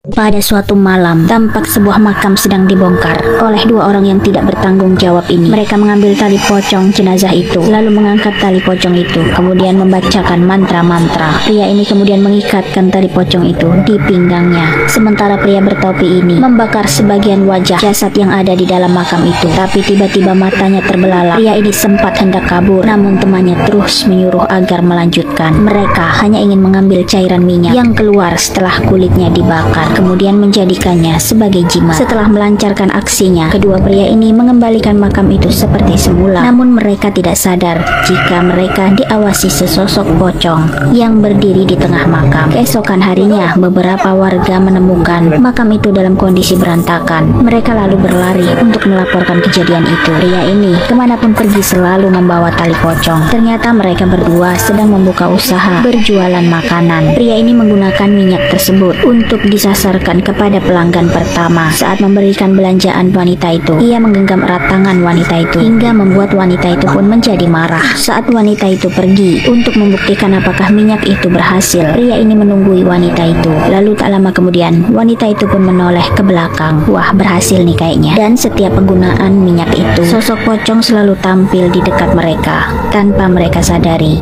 Pada suatu malam, tampak sebuah makam sedang dibongkar oleh dua orang yang tidak bertanggung jawab ini. Mereka mengambil tali pocong jenazah itu, lalu mengangkat tali pocong itu, kemudian membacakan mantra-mantra. Pria ini kemudian mengikatkan tali pocong itu di pinggangnya. Sementara pria bertopi ini membakar sebagian wajah jasad yang ada di dalam makam itu. Tapi tiba-tiba matanya terbelalak. Pria ini sempat hendak kabur, namun temannya terus menyuruh agar melanjutkan. Mereka hanya ingin mengambil cairan minyak yang keluar setelah kulitnya dibakar, kemudian menjadikannya sebagai jimat. Setelah melancarkan aksinya, kedua pria ini mengembalikan makam itu seperti semula. Namun mereka tidak sadar jika mereka diawasi sesosok pocong yang berdiri di tengah makam. Keesokan harinya, beberapa warga menemukan makam itu dalam kondisi berantakan. Mereka lalu berlari untuk melaporkan kejadian itu. Pria ini kemanapun pergi selalu membawa tali pocong. Ternyata mereka berdua sedang membuka usaha berjualan makanan. Pria ini menggunakan minyak tersebut untuk disasarkan kepada pelanggan pertama. Saat memberikan belanjaan wanita itu, ia menggenggam erat tangan wanita itu hingga membuat wanita itu pun menjadi marah. Saat wanita itu pergi untuk membuktikan apakah minyak itu berhasil, pria ini menunggui wanita itu. Lalu tak lama kemudian, wanita itu pun menoleh ke belakang. Wah, berhasil nih kayaknya. Dan setiap penggunaan minyak itu, sosok pocong selalu tampil di dekat mereka tanpa mereka sadari.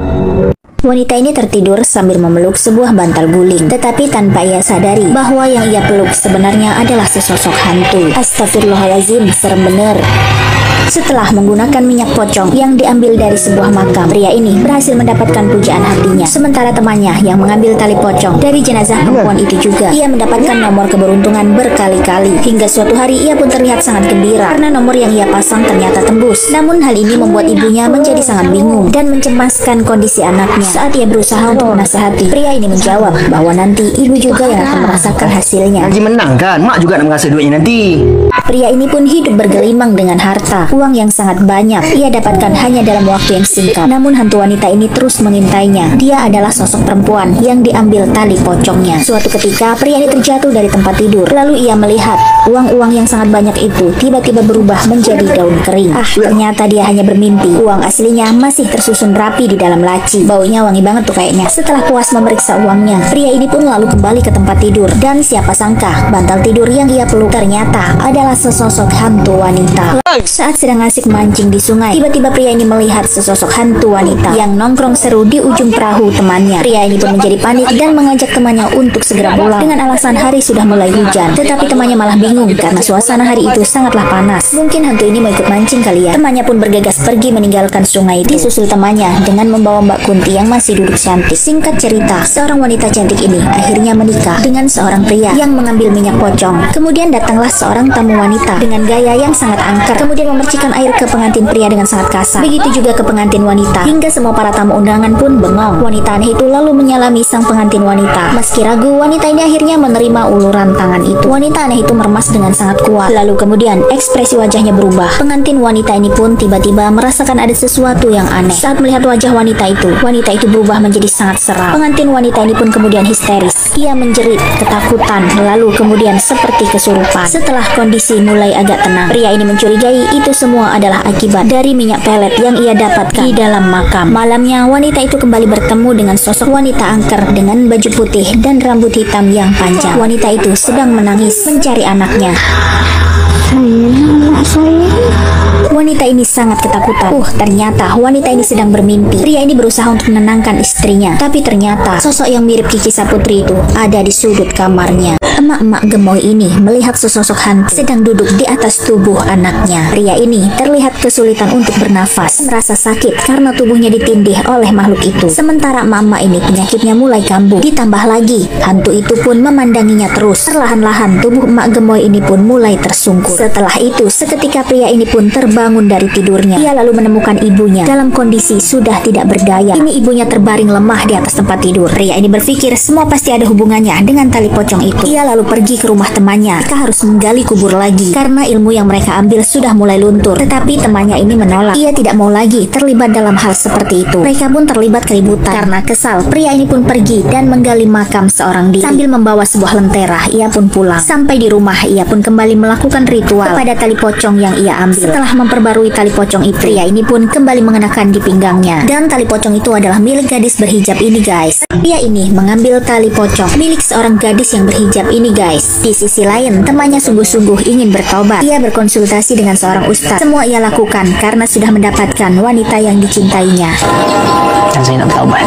Wanita ini tertidur sambil memeluk sebuah bantal guling, tetapi tanpa ia sadari bahwa yang ia peluk sebenarnya adalah sesosok hantu. Astagfirullahaladzim, serem bener. Setelah menggunakan minyak pocong yang diambil dari sebuah makam, pria ini berhasil mendapatkan pujaan hatinya. Sementara temannya yang mengambil tali pocong dari jenazah perempuan itu juga, ia mendapatkan nomor keberuntungan berkali-kali. Hingga suatu hari ia pun terlihat sangat gembira karena nomor yang ia pasang ternyata tembus. Namun hal ini membuat ibunya menjadi sangat bingung dan mencemaskan kondisi anaknya. Saat ia berusaha untuk menasihati, pria ini menjawab bahwa nanti ibu juga yang akan merasakan hasilnya. Haji menang kan, mak juga nak merasa duitnya nanti. Pria ini pun hidup bergelimang dengan harta, uang yang sangat banyak. Ia dapatkan hanya dalam waktu yang singkat. Namun hantu wanita ini terus mengintainya. Dia adalah sosok perempuan yang diambil tali pocongnya. Suatu ketika pria ini terjatuh dari tempat tidur. Lalu ia melihat uang-uang yang sangat banyak itu tiba-tiba berubah menjadi daun kering. Ternyata dia hanya bermimpi. Uang aslinya masih tersusun rapi di dalam laci. Baunya wangi banget tuh kayaknya. Setelah puas memeriksa uangnya, pria ini pun lalu kembali ke tempat tidur. Dan siapa sangka bantal tidur yang ia peluk ternyata adalah sesosok hantu wanita. Saat sedang asik mancing di sungai, tiba-tiba pria ini melihat sesosok hantu wanita yang nongkrong seru di ujung perahu temannya. Pria ini pun menjadi panik dan mengajak temannya untuk segera pulang dengan alasan hari sudah mulai hujan. Tetapi temannya malah bingung karena suasana hari itu sangatlah panas. Mungkin hantu ini mau ikut mancing kali ya. Temannya pun bergegas pergi meninggalkan sungai itu. Disusul temannya dengan membawa Mbak Kunti yang masih duduk cantik. Singkat cerita, seorang wanita cantik ini akhirnya menikah dengan seorang pria yang mengambil minyak pocong. Kemudian datanglah seorang tamu wanita dengan gaya yang sangat angker, kemudian memercikan air ke pengantin pria dengan sangat kasar. Begitu juga ke pengantin wanita, hingga semua para tamu undangan pun bengong. Wanita aneh itu lalu menyalami sang pengantin wanita. Meski ragu, wanita ini akhirnya menerima uluran tangan itu. Wanita aneh itu meremas dengan sangat kuat. Lalu kemudian ekspresi wajahnya berubah. Pengantin wanita ini pun tiba-tiba merasakan ada sesuatu yang aneh. Saat melihat wajah wanita itu berubah menjadi sangat seram. Pengantin wanita ini pun kemudian histeris. Ia menjerit ketakutan, lalu kemudian seperti kesurupan. Setelah kondisi mulai agak tenang, pria ini mencurigai itu semua adalah akibat dari minyak pelet yang ia dapatkan di dalam makam. Malamnya, wanita itu kembali bertemu dengan sosok wanita angker dengan baju putih dan rambut hitam yang panjang. Wanita itu sedang menangis mencari anaknya. Wanita ini sangat ketakutan. Ternyata wanita ini sedang bermimpi. Pria ini berusaha untuk menenangkan istrinya, tapi ternyata sosok yang mirip Kiki Saputri itu ada di sudut kamarnya. Emak-emak gemoy ini melihat sesosok hantu sedang duduk di atas tubuh anaknya. Pria ini terlihat kesulitan untuk bernafas, merasa sakit karena tubuhnya ditindih oleh makhluk itu. Sementara emak-emak ini penyakitnya mulai kambuh. Ditambah lagi, hantu itu pun memandanginya terus. Perlahan-lahan tubuh emak gemoy ini pun mulai tersungkur. Setelah itu, seketika pria ini pun terbangun dari tidurnya. Ia lalu menemukan ibunya dalam kondisi sudah tidak berdaya. Ini ibunya terbaring lemah di atas tempat tidur. Pria ini berpikir semua pasti ada hubungannya dengan tali pocong itu. Ia lalu pergi ke rumah temannya. Mereka harus menggali kubur lagi karena ilmu yang mereka ambil sudah mulai luntur. Tetapi temannya ini menolak. Ia tidak mau lagi terlibat dalam hal seperti itu. Mereka pun terlibat keributan. Karena kesal, pria ini pun pergi dan menggali makam seorang diri. Sambil membawa sebuah lentera, ia pun pulang. Sampai di rumah, ia pun kembali melakukan ritual kepada tali pocong yang ia ambil. Setelah memperbarui tali pocong itu, pria ini pun kembali mengenakan di pinggangnya. Dan tali pocong itu adalah milik gadis berhijab ini, guys. Pria ini mengambil tali pocong milik seorang gadis yang berhijab ini guys. Di sisi lain, temannya sungguh-sungguh ingin bertobat. Ia berkonsultasi dengan seorang ustadz. Semua ia lakukan karena sudah mendapatkan wanita yang dicintainya. Dan saya nak bertaubat.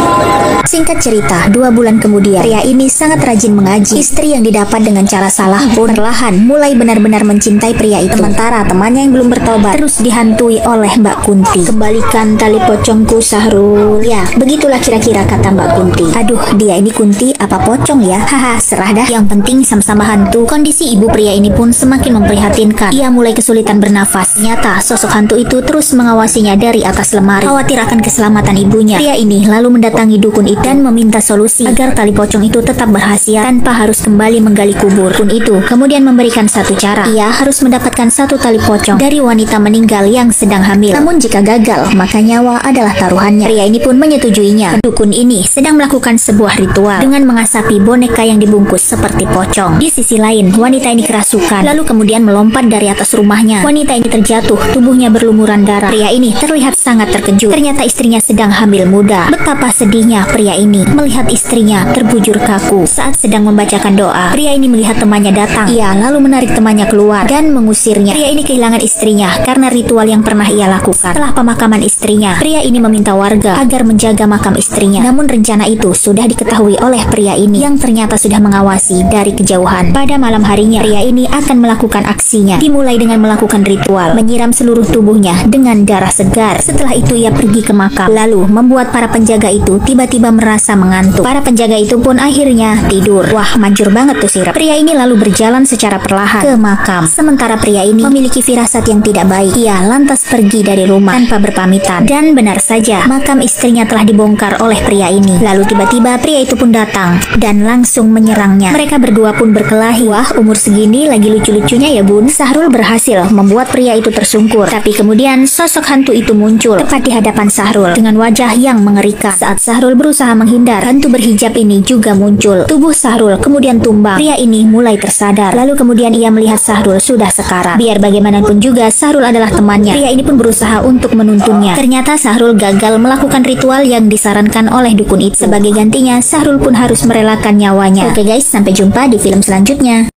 Singkat cerita, 2 bulan kemudian, pria ini sangat rajin mengaji. Istri yang didapat dengan cara salah pun perlahan mulai benar-benar mencintai pria itu. Sementara temannya yang belum bertobat terus dihantui oleh Mbak Kunti. Kembalikan tali pocongku, Sahrul. Ya, begitulah kira-kira kata Mbak Kunti. Aduh, dia ini Kunti apa pocong ya? Haha, serah dah. Yang penting sama-sama hantu. Kondisi ibu pria ini pun semakin memprihatinkan. Ia mulai kesulitan bernafas. Ternyata sosok hantu itu terus mengawasinya dari atas lemari. Khawatir akan keselamatan ibunya, pria ini lalu mendatangi dukun itu dan meminta solusi agar tali pocong itu tetap berhasil tanpa harus kembali menggali kubur. Dukun itu kemudian memberikan satu cara. Ia harus mendapatkan satu tali pocong dari wanita meninggal yang sedang hamil. Namun jika gagal, maka nyawa adalah taruhannya. Pria ini pun menyetujuinya. Dukun ini sedang melakukan sebuah ritual dengan mengasapi boneka yang dibungkus seperti pocong. Di sisi lain, wanita ini kerasukan lalu kemudian melompat dari atas rumahnya. Wanita ini terjatuh, tubuhnya berlumuran darah. Pria ini terlihat sangat terkejut. Ternyata istrinya sedang hamil muda. Betapa sedihnya pria ini melihat istrinya terbujur kaku saat sedang membacakan doa. Pria ini melihat temannya datang. Ia lalu menarik temannya keluar dan mengusirnya. Pria ini kehilangan istrinya karena ritual yang pernah ia lakukan. Setelah pemakaman istrinya, pria ini meminta warga agar menjaga makam istrinya. Namun rencana itu sudah diketahui oleh pria ini yang ternyata sudah mengawasi dari kejauhan. Pada malam harinya, pria ini akan melakukan aksinya. Dimulai dengan melakukan ritual, menyiram seluruh tubuhnya dengan darah segar. Setelah itu ia pergi ke makam, lalu membuat para penjaga itu tiba-tiba merasa mengantuk. Para penjaga itu pun akhirnya tidur. Wah, manjur banget tuh sirap. Pria ini lalu berjalan secara perlahan ke makam. Sementara pria ini memiliki firasat yang tidak baik. Ia lantas pergi dari rumah tanpa berpamitan. Dan benar saja, makam istrinya telah dibongkar oleh pria ini. Lalu tiba-tiba pria itu pun datang dan langsung menyerangnya. Mereka berdua pun berkelahi. Wah, umur segini lagi lucu-lucunya ya bun. Sahrul berhasil membuat pria itu tersungkur. Tapi kemudian sosok hantu itu muncul tepat di hadapan Sahrul dengan wajah yang mengerikan. Saat Sahrul berusaha menghindar, hantu berhijab ini juga muncul. Tubuh Sahrul kemudian tumbang. Pria ini mulai tersadar. Lalu kemudian ia melihat Sahrul sudah sekarat. Biar bagaimanapun juga Sahrul adalah temannya. Pria ini pun berusaha untuk menuntunnya. Ternyata Sahrul gagal melakukan ritual yang disarankan oleh dukun itu. Sebagai gantinya, Sahrul pun harus merelakan nyawanya. Oke guys, sampai jumpa di film selanjutnya.